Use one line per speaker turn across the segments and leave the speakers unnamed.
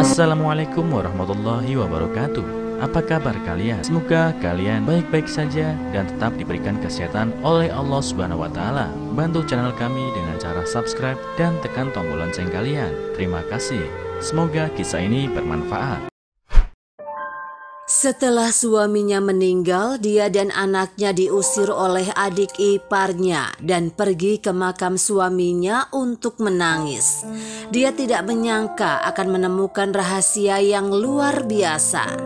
Assalamualaikum warahmatullahi wabarakatuh. Apa kabar kalian? Semoga kalian baik-baik saja dan tetap diberikan kesehatan oleh Allah Subhanahu wa Ta'ala. Bantu channel kami dengan cara subscribe dan tekan tombol lonceng kalian. Terima kasih. Semoga kisah ini bermanfaat.
Setelah suaminya meninggal, dia dan anaknya diusir oleh adik iparnya dan pergi ke makam suaminya untuk menangis. Dia tidak menyangka akan menemukan rahasia yang luar biasa.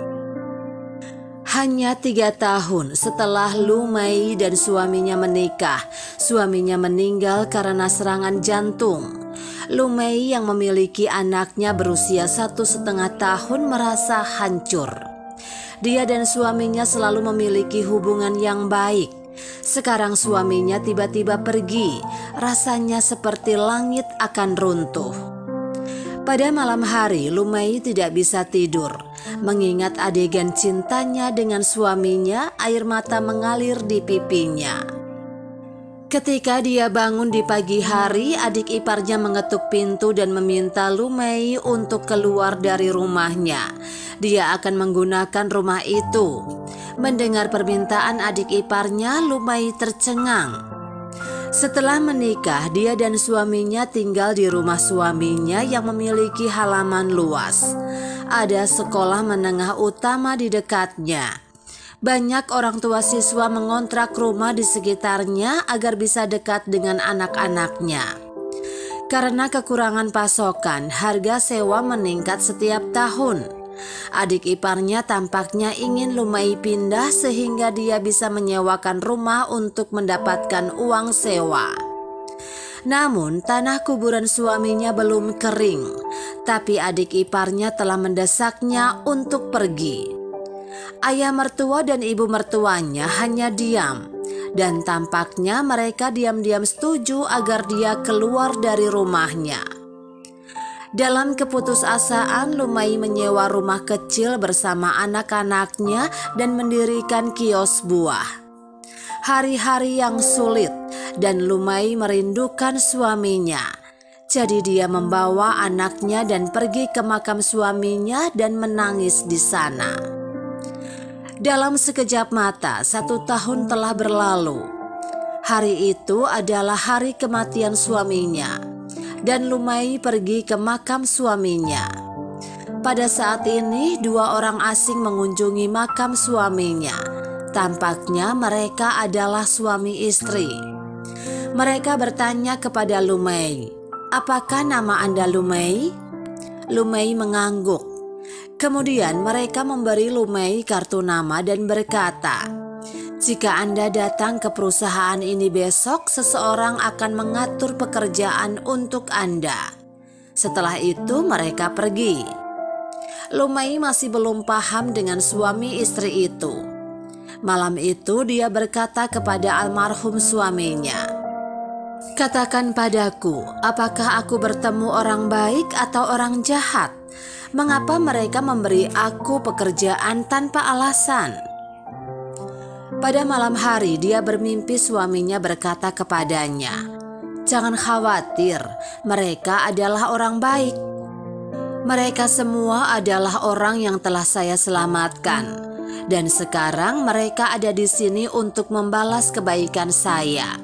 Hanya 3 tahun setelah Lumei dan suaminya menikah, suaminya meninggal karena serangan jantung. Lumei yang memiliki anaknya berusia 1,5 tahun merasa hancur. Dia dan suaminya selalu memiliki hubungan yang baik. Sekarang suaminya tiba-tiba pergi, rasanya seperti langit akan runtuh. Pada malam hari, Lumei tidak bisa tidur. Mengingat adegan cintanya dengan suaminya, air mata mengalir di pipinya. Ketika dia bangun di pagi hari, adik iparnya mengetuk pintu dan meminta Lumei untuk keluar dari rumahnya. Dia akan menggunakan rumah itu. Mendengar permintaan adik iparnya, Lumei tercengang. Setelah menikah, dia dan suaminya tinggal di rumah suaminya yang memiliki halaman luas. Ada sekolah menengah utama di dekatnya. Banyak orang tua siswa mengontrak rumah di sekitarnya agar bisa dekat dengan anak-anaknya. Karena kekurangan pasokan, harga sewa meningkat setiap tahun. Adik iparnya tampaknya ingin Lumei pindah sehingga dia bisa menyewakan rumah untuk mendapatkan uang sewa. Namun tanah kuburan suaminya belum kering, tapi adik iparnya telah mendesaknya untuk pergi. Ayah mertua dan ibu mertuanya hanya diam, dan tampaknya mereka diam-diam setuju agar dia keluar dari rumahnya. Dalam keputusasaan, Lumei menyewa rumah kecil bersama anak-anaknya dan mendirikan kios buah. Hari-hari yang sulit dan Lumei merindukan suaminya. Jadi dia membawa anaknya dan pergi ke makam suaminya dan menangis di sana. Dalam sekejap mata, 1 tahun telah berlalu. Hari itu adalah hari kematian suaminya. Dan Lumei pergi ke makam suaminya. Pada saat ini 2 orang asing mengunjungi makam suaminya. Tampaknya mereka adalah suami istri. Mereka bertanya kepada Lumei, "Apakah nama Anda Lumei?" Lumei mengangguk. Kemudian mereka memberi Lumei kartu nama dan berkata, "Jika Anda datang ke perusahaan ini besok, seseorang akan mengatur pekerjaan untuk Anda." Setelah itu mereka pergi. Lumei masih belum paham dengan suami istri itu. Malam itu dia berkata kepada almarhum suaminya, "Katakan padaku, apakah aku bertemu orang baik atau orang jahat? Mengapa mereka memberi aku pekerjaan tanpa alasan?" Pada malam hari dia bermimpi suaminya berkata kepadanya, "Jangan khawatir, mereka adalah orang baik. Mereka semua adalah orang yang telah saya selamatkan. Dan sekarang mereka ada di sini untuk membalas kebaikan saya."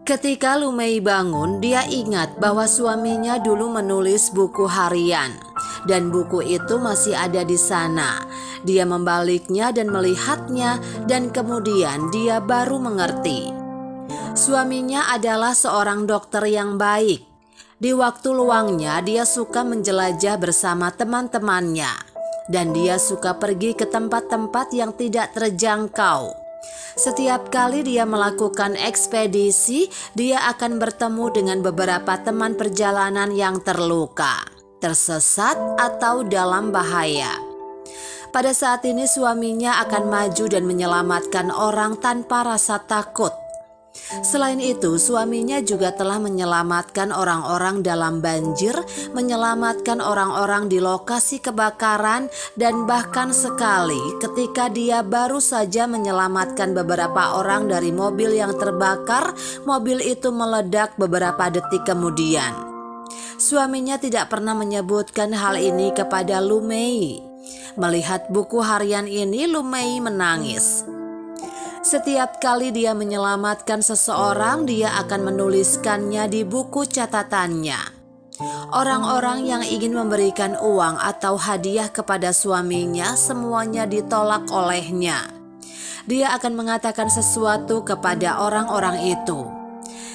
Ketika Lumei bangun, dia ingat bahwa suaminya dulu menulis buku harian. Dan buku itu masih ada di sana. Dia membaliknya dan melihatnya, dan kemudian dia baru mengerti. Suaminya adalah seorang dokter yang baik. Di waktu luangnya dia suka menjelajah bersama teman-temannya. Dan dia suka pergi ke tempat-tempat yang tidak terjangkau. Setiap kali dia melakukan ekspedisi, dia akan bertemu dengan beberapa teman perjalanan yang terluka, tersesat, atau dalam bahaya. Pada saat ini suaminya akan maju dan menyelamatkan orang tanpa rasa takut. Selain itu, suaminya juga telah menyelamatkan orang-orang dalam banjir, menyelamatkan orang-orang di lokasi kebakaran, dan bahkan sekali ketika dia baru saja menyelamatkan beberapa orang dari mobil yang terbakar, mobil itu meledak beberapa detik kemudian. Suaminya tidak pernah menyebutkan hal ini kepada Lumei. Melihat buku harian ini, Lumei menangis. Setiap kali dia menyelamatkan seseorang, dia akan menuliskannya di buku catatannya. Orang-orang yang ingin memberikan uang atau hadiah kepada suaminya semuanya ditolak olehnya. Dia akan mengatakan sesuatu kepada orang-orang itu.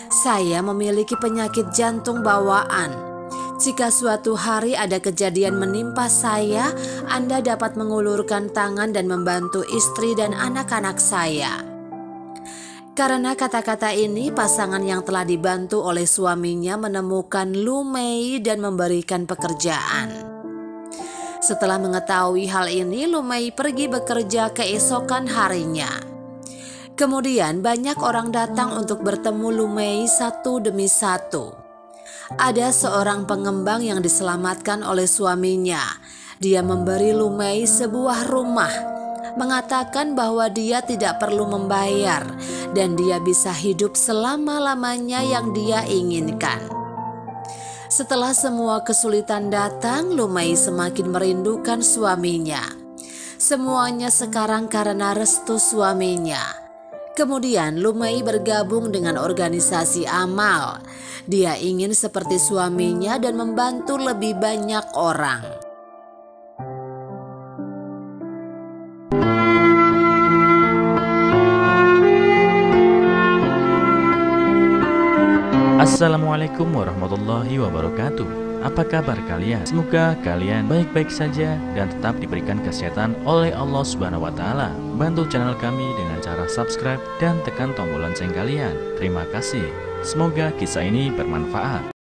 Saya memiliki penyakit jantung bawaan. Jika suatu hari ada kejadian menimpa saya, Anda dapat mengulurkan tangan dan membantu istri dan anak-anak saya. Karena kata-kata ini, pasangan yang telah dibantu oleh suaminya menemukan Lumei dan memberikan pekerjaan. Setelah mengetahui hal ini, Lumei pergi bekerja keesokan harinya. Kemudian banyak orang datang untuk bertemu Lumei satu demi satu. Ada seorang pengembang yang diselamatkan oleh suaminya. Dia memberi Lumei sebuah rumah, mengatakan bahwa dia tidak perlu membayar dan dia bisa hidup selama-lamanya yang dia inginkan. Setelah semua kesulitan datang, Lumei semakin merindukan suaminya. Semuanya sekarang karena restu suaminya. Kemudian Lumei bergabung dengan organisasi amal. Dia ingin seperti suaminya dan membantu lebih banyak orang.
Assalamualaikum warahmatullahi wabarakatuh. Apa kabar kalian? Semoga kalian baik-baik saja dan tetap diberikan kesehatan oleh Allah Subhanahu wa Ta'ala. Bantu channel kami dengan cara subscribe dan tekan tombol lonceng kalian. Terima kasih. Semoga kisah ini bermanfaat.